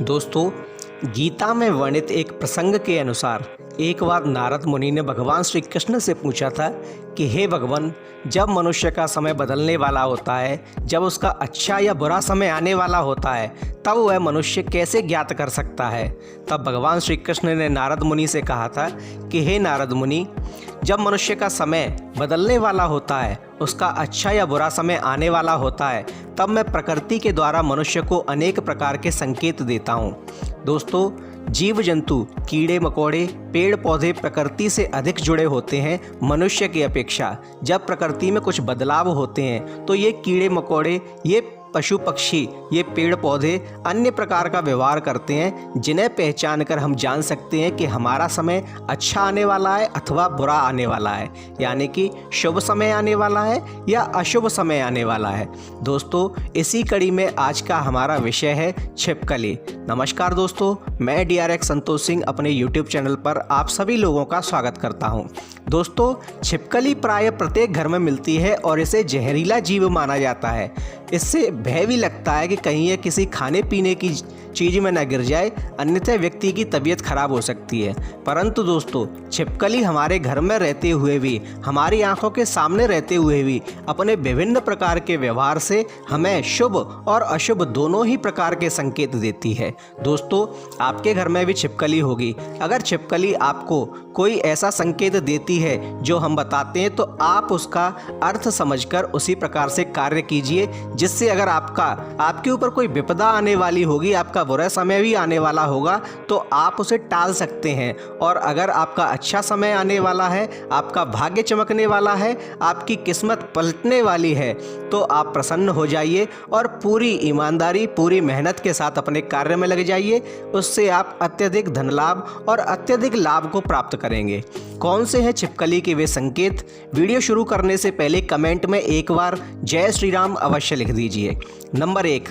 दोस्तों, गीता में वर्णित एक प्रसंग के अनुसार एक बार नारद मुनि ने भगवान श्री कृष्ण से पूछा था कि हे भगवान, जब मनुष्य का समय बदलने वाला होता है, जब उसका अच्छा या बुरा समय आने वाला होता है, तब वह मनुष्य कैसे ज्ञात कर सकता है। तब भगवान श्री कृष्ण ने नारद मुनि से कहा था कि हे नारद मुनि, जब मनुष्य का समय बदलने वाला होता है, उसका अच्छा या बुरा समय आने वाला होता है, तब मैं प्रकृति के द्वारा मनुष्य को अनेक प्रकार के संकेत देता हूँ। दोस्तों, जीव जंतु, कीड़े मकोड़े, पेड़ पौधे प्रकृति से अधिक जुड़े होते हैं मनुष्य की अपेक्षा। जब प्रकृति में कुछ बदलाव होते हैं तो ये कीड़े मकोड़े, ये पशु पक्षी, ये पेड़ पौधे अन्य प्रकार का व्यवहार करते हैं, जिन्हें पहचान कर हम जान सकते हैं कि हमारा समय अच्छा आने वाला है अथवा बुरा आने वाला है, यानी कि शुभ समय आने वाला है या अशुभ समय आने वाला है। दोस्तों, इसी कड़ी में आज का हमारा विषय है छिपकली। नमस्कार दोस्तों, मैं DRX संतोष सिंह अपने YouTube चैनल पर आप सभी लोगों का स्वागत करता हूं। दोस्तों, छिपकली प्राय प्रत्येक घर में मिलती है और इसे जहरीला जीव माना जाता है। इससे भय भी लगता है कि कहीं ये किसी खाने पीने की चीज़ में न गिर जाए, अन्यथा व्यक्ति की तबीयत खराब हो सकती है। परंतु दोस्तों, छिपकली हमारे घर में रहते हुए भी, हमारी आंखों के सामने रहते हुए भी अपने विभिन्न प्रकार के व्यवहार से हमें शुभ और अशुभ दोनों ही प्रकार के संकेत देती है। दोस्तों, आपके घर में भी छिपकली होगी। अगर छिपकली आपको कोई ऐसा संकेत देती है जो हम बताते हैं, तो आप उसका अर्थ समझकर उसी प्रकार से कार्य कीजिए, जिससे अगर आपके ऊपर कोई विपदा आने वाली होगी, आपका बुरा समय भी आने वाला होगा, तो आप उसे टाल सकते हैं। और अगर आपका अच्छा समय आने वाला है, आपका भाग्य चमकने वाला है, आपकी किस्मत पलटने वाली है, तो आप प्रसन्न हो जाइए और पूरी ईमानदारी, पूरी मेहनत के साथ अपने कार्य में लग जाइए। उससे आप अत्यधिक धन लाभ और अत्यधिक लाभ को प्राप्त करेंगे। कौन से हैं छिपकली के वे संकेत? वीडियो शुरू करने से पहले कमेंट में एक बार जय श्री राम अवश्य लिख दीजिए। नंबर 1,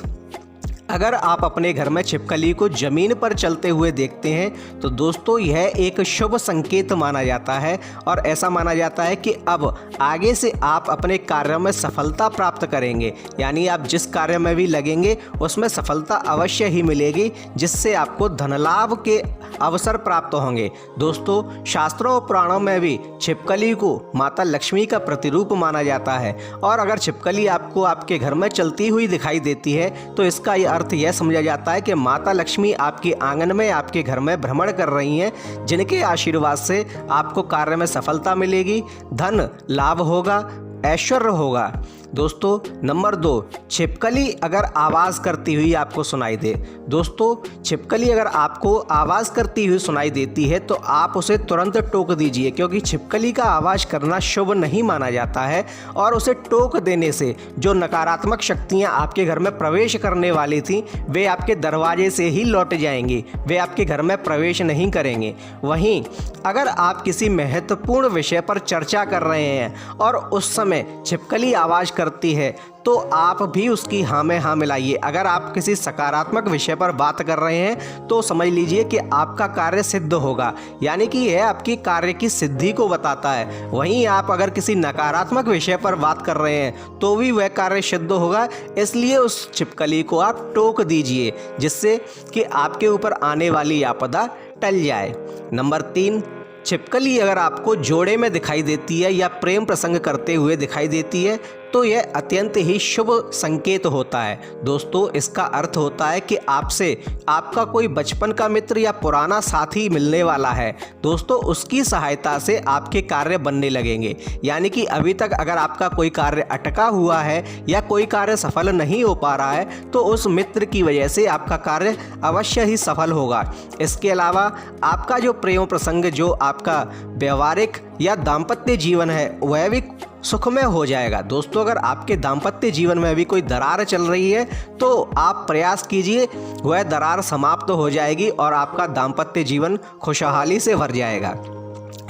अगर आप अपने घर में छिपकली को ज़मीन पर चलते हुए देखते हैं तो दोस्तों, यह एक शुभ संकेत माना जाता है और ऐसा माना जाता है कि अब आगे से आप अपने कार्य में सफलता प्राप्त करेंगे। यानी आप जिस कार्य में भी लगेंगे उसमें सफलता अवश्य ही मिलेगी, जिससे आपको धन लाभ के अवसर प्राप्त होंगे। दोस्तों, शास्त्रों और पुराणों में भी छिपकली को माता लक्ष्मी का प्रतिरूप माना जाता है। और अगर छिपकली आपको आपके घर में चलती हुई दिखाई देती है तो इसका अर्थ यह समझा जाता है कि माता लक्ष्मी आपके आंगन में, आपके घर में भ्रमण कर रही हैं, जिनके आशीर्वाद से आपको कार्य में सफलता मिलेगी, धन लाभ होगा, ऐश्वर्य होगा। दोस्तों, नंबर 2, छिपकली अगर आवाज़ करती हुई आपको सुनाई दे। दोस्तों, छिपकली अगर आपको आवाज़ करती हुई सुनाई देती है तो आप उसे तुरंत टोक दीजिए, क्योंकि छिपकली का आवाज़ करना शुभ नहीं माना जाता है। और उसे टोक देने से जो नकारात्मक शक्तियां आपके घर में प्रवेश करने वाली थीं, वे आपके दरवाजे से ही लौट जाएंगी, वे आपके घर में प्रवेश नहीं करेंगे। वहीं अगर आप किसी महत्वपूर्ण विषय पर चर्चा कर रहे हैं और उस समय छिपकली आवाज़ करती है, तो आप भी उसकी हाँ में हाँ मिलाइए। अगर आप किसी सकारात्मक विषय पर बात कर रहे हैं तो समझ लीजिए कि आपका कार्य सिद्ध होगा, यानी कि यह आपकी कार्य की सिद्धि को बताता है। वहीं आप अगर किसी नकारात्मक विषय पर बात कर रहे हैं तो भी वह कार्य सिद्ध होगा। इसलिए उस छिपकली को आप टोक दीजिए, जिससे कि आपके ऊपर आने वाली आपदा टल जाए। नंबर 3, छिपकली अगर आपको जोड़े में दिखाई देती है या प्रेम प्रसंग करते हुए दिखाई देती है तो यह अत्यंत ही शुभ संकेत होता है। दोस्तों, इसका अर्थ होता है कि आपसे आपका कोई बचपन का मित्र या पुराना साथी मिलने वाला है। दोस्तों, उसकी सहायता से आपके कार्य बनने लगेंगे। यानी कि अभी तक अगर आपका कोई कार्य अटका हुआ है या कोई कार्य सफल नहीं हो पा रहा है तो उस मित्र की वजह से आपका कार्य अवश्य ही सफल होगा। इसके अलावा आपका जो प्रेम प्रसंग, जो आपका व्यवहारिक या दाम्पत्य जीवन है, वह भी सुखमय हो जाएगा। दोस्तों, अगर आपके दाम्पत्य जीवन में अभी कोई दरार चल रही है तो आप प्रयास कीजिए, वह दरार समाप्त हो जाएगी और आपका दाम्पत्य जीवन खुशहाली से भर जाएगा।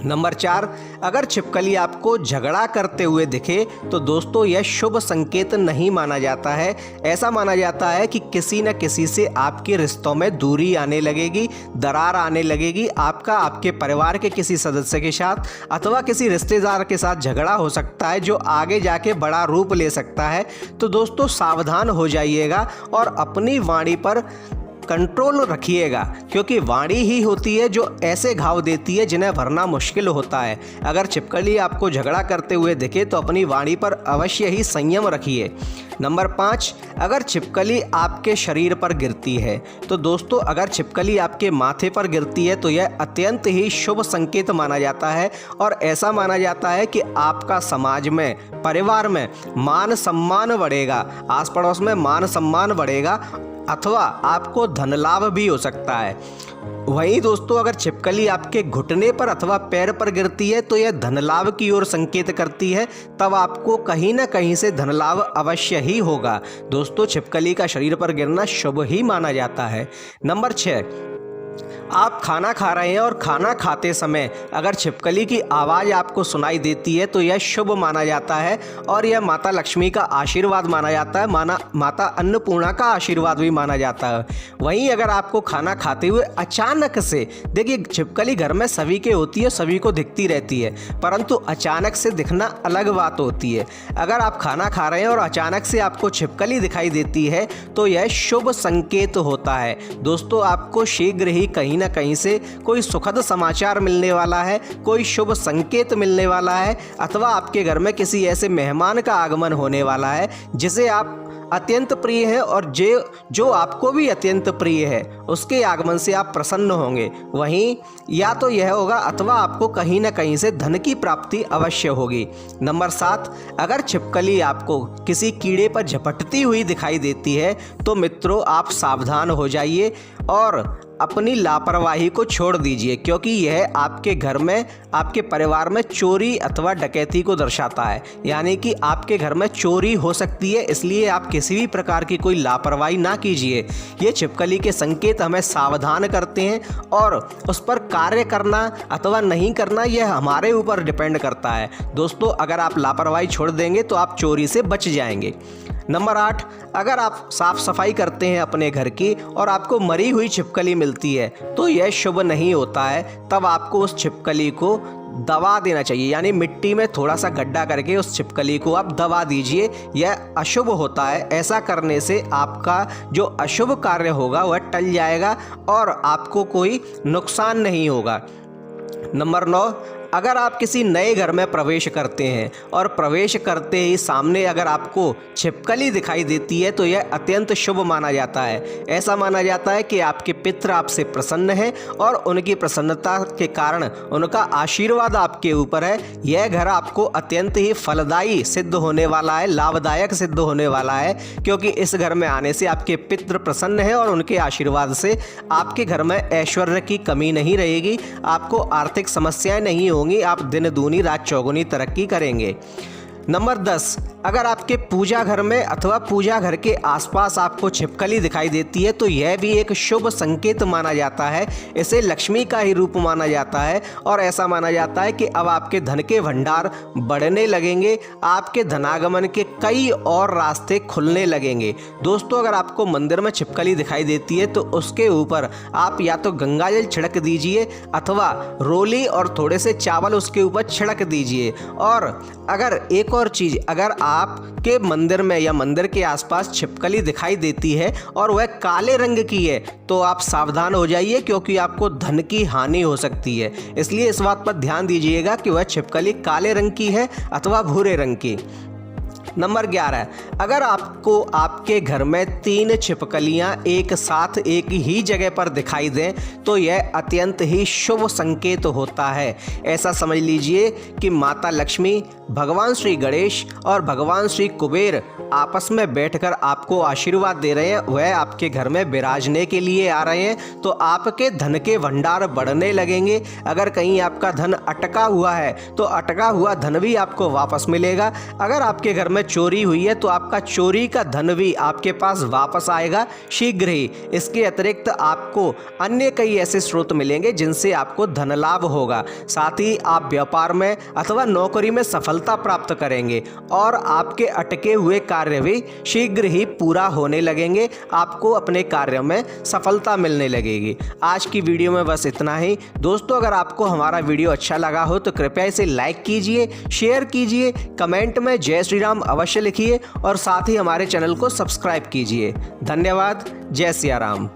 नंबर 4, अगर छिपकली आपको झगड़ा करते हुए दिखे तो दोस्तों, यह शुभ संकेत नहीं माना जाता है। ऐसा माना जाता है कि किसी न किसी से आपके रिश्तों में दूरी आने लगेगी, दरार आने लगेगी। आपके परिवार के किसी सदस्य के साथ अथवा किसी रिश्तेदार के साथ झगड़ा हो सकता है, जो आगे जाके बड़ा रूप ले सकता है। तो दोस्तों, सावधान हो जाइएगा और अपनी वाणी पर कंट्रोल रखिएगा, क्योंकि वाणी ही होती है जो ऐसे घाव देती है जिन्हें भरना मुश्किल होता है। अगर छिपकली आपको झगड़ा करते हुए दिखे तो अपनी वाणी पर अवश्य ही संयम रखिए। नंबर 5, अगर छिपकली आपके शरीर पर गिरती है तो दोस्तों, अगर छिपकली आपके माथे पर गिरती है तो यह अत्यंत ही शुभ संकेत माना जाता है और ऐसा माना जाता है कि आपका समाज में, परिवार में मान सम्मान बढ़ेगा, आस पड़ोस में मान सम्मान बढ़ेगा अथवा आपको धन लाभ भी हो सकता है। वहीं दोस्तों, अगर छिपकली आपके घुटने पर अथवा पैर पर गिरती है तो यह धन लाभ की ओर संकेत करती है, तब आपको कहीं ना कहीं से धन लाभ अवश्य ही होगा। दोस्तों, छिपकली का शरीर पर गिरना शुभ ही माना जाता है। नंबर 6, आप खाना खा रहे हैं और खाना खाते समय अगर छिपकली की आवाज़ आपको सुनाई देती है तो यह शुभ माना जाता है और यह माता लक्ष्मी का आशीर्वाद माना जाता है, माता अन्नपूर्णा का आशीर्वाद भी माना जाता है। वहीं अगर आपको खाना खाते हुए अचानक से, देखिए छिपकली घर में सभी के होती है, सभी को दिखती रहती है, परंतु अचानक से दिखना अलग बात होती है। अगर आप खाना खा रहे हैं और अचानक से आपको छिपकली दिखाई देती है तो यह शुभ संकेत होता है। दोस्तों, आपको शीघ्र ही कहीं ना कहीं से कोई सुखद समाचार मिलने वाला है, कोई शुभ संकेत मिलने वाला है अथवा आपके घर में किसी ऐसे मेहमान का आगमन होने वाला है जिसे आप अत्यंत प्रिय है और जो आपको भी अत्यंत प्रिय है, उसके आगमन से आप प्रसन्न होंगे। वहीं या तो यह होगा अथवा आपको कहीं ना कहीं से धन की प्राप्ति अवश्य होगी। नंबर 7, अगर छिपकली आपको किसी कीड़े पर झपटती हुई दिखाई देती है तो मित्रों, आप सावधान हो जाइए और अपनी लापरवाही को छोड़ दीजिए, क्योंकि यह आपके घर में, आपके परिवार में चोरी अथवा डकैती को दर्शाता है। यानी कि आपके घर में चोरी हो सकती है, इसलिए आप किसी भी प्रकार की कोई लापरवाही ना कीजिए। ये छिपकली के संकेत हमें सावधान करते हैं और उस पर कार्य करना अथवा नहीं करना यह हमारे ऊपर डिपेंड करता है। दोस्तों, अगर आप लापरवाही छोड़ देंगे तो आप चोरी से बच जाएंगे। नंबर 8, अगर आप साफ सफाई करते हैं अपने घर की और आपको मरी हुई छिपकली मिलती है तो यह शुभ नहीं होता है। तब आपको उस छिपकली को दबा देना चाहिए, यानी मिट्टी में थोड़ा सा गड्ढा करके उस छिपकली को आप दबा दीजिए। यह अशुभ होता है। ऐसा करने से आपका जो अशुभ कार्य होगा वह टल जाएगा और आपको कोई नुकसान नहीं होगा। नंबर 9, अगर आप किसी नए घर में प्रवेश करते हैं और प्रवेश करते ही सामने अगर आपको छिपकली दिखाई देती है तो यह अत्यंत शुभ माना जाता है। ऐसा माना जाता है कि आपके पितृ आपसे प्रसन्न हैं और उनकी प्रसन्नता के कारण उनका आशीर्वाद आपके ऊपर है। यह घर आपको अत्यंत ही फलदायी सिद्ध होने वाला है, लाभदायक सिद्ध होने वाला है, क्योंकि इस घर में आने से आपके पितृ प्रसन्न हैं और उनके आशीर्वाद से आपके घर में ऐश्वर्य की कमी नहीं रहेगी, आपको आर्थिक समस्याएं नहीं होंगी, आप दिन दूनी रात चौगुनी तरक्की करेंगे। नंबर 10, अगर आपके पूजा घर में अथवा पूजा घर के आसपास आपको छिपकली दिखाई देती है तो यह भी एक शुभ संकेत माना जाता है। इसे लक्ष्मी का ही रूप माना जाता है और ऐसा माना जाता है कि अब आपके धन के भंडार बढ़ने लगेंगे, आपके धनागमन के कई और रास्ते खुलने लगेंगे। दोस्तों, अगर आपको मंदिर में छिपकली दिखाई देती है तो उसके ऊपर आप या तो गंगाजल छिड़क दीजिए अथवा रोली और थोड़े से चावल उसके ऊपर छिड़क दीजिए। और अगर एक और चीज़, अगर आपके मंदिर में या मंदिर के आसपास छिपकली दिखाई देती है और वह काले रंग की है तो आप सावधान हो जाइए, क्योंकि आपको धन की हानि हो सकती है। इसलिए इस बात पर ध्यान दीजिएगा कि वह छिपकली काले रंग की है अथवा भूरे रंग की। नंबर 11, अगर आपको आपके घर में 3 छिपकलियां एक साथ एक ही जगह पर दिखाई दें तो यह अत्यंत ही शुभ संकेत होता है। ऐसा समझ लीजिए कि माता लक्ष्मी, भगवान श्री गणेश और भगवान श्री कुबेर आपस में बैठकर आपको आशीर्वाद दे रहे हैं, वह आपके घर में विराजने के लिए आ रहे हैं, तो आपके धन के भंडार बढ़ने लगेंगे। अगर कहीं आपका धन अटका हुआ है तो अटका हुआ धन भी आपको वापस मिलेगा। अगर आपके घर में चोरी हुई है तो आपका चोरी का धन भी आपके पास वापस आएगा शीघ्र ही। इसके अतिरिक्त आपको अन्य कई ऐसे स्रोत मिलेंगे जिनसे आपको धन लाभ होगा। साथ ही आप व्यापार में अथवा नौकरी में सफलता प्राप्त करेंगे और आपके अटके हुए कार्य भी शीघ्र ही पूरा होने लगेंगे। आपको अपने कार्य में सफलता मिलने लगेगी। आज की वीडियो में बस इतना ही। दोस्तों, अगर आपको हमारा वीडियो अच्छा लगा हो तो कृपया इसे लाइक कीजिए, शेयर कीजिए, कमेंट में जय श्री राम अवश्य लिखिए और साथ ही हमारे चैनल को सब्सक्राइब कीजिए। धन्यवाद। जय सिया राम।